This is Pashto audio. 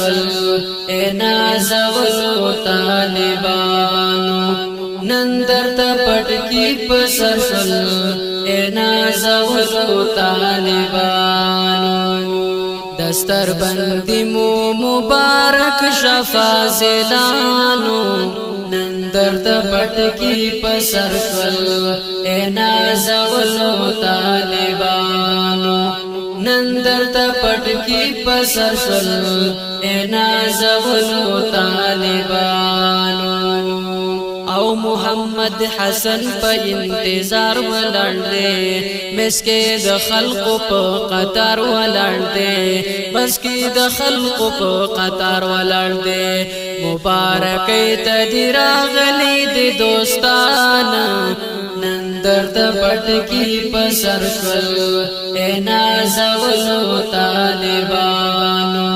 شل اے نازولو طالبانو نندر تا پټکی پسر شل اے نازولو طالبانو دستر بندی مو مبارک شفازلانو نندر تا پټکی پسر شل اے نازولو طالبانو نندر تا پټکی پسر شل اے نازولو طالبانو او محمد حسن په انتظار ولړ دے مسکه د خلق په قطار ولړ دے مسکه د خلق په قطار ولړ دے مبارک تدراغلی د دوستانا نندر د پټکی پسر شل اے نازولو طالبانو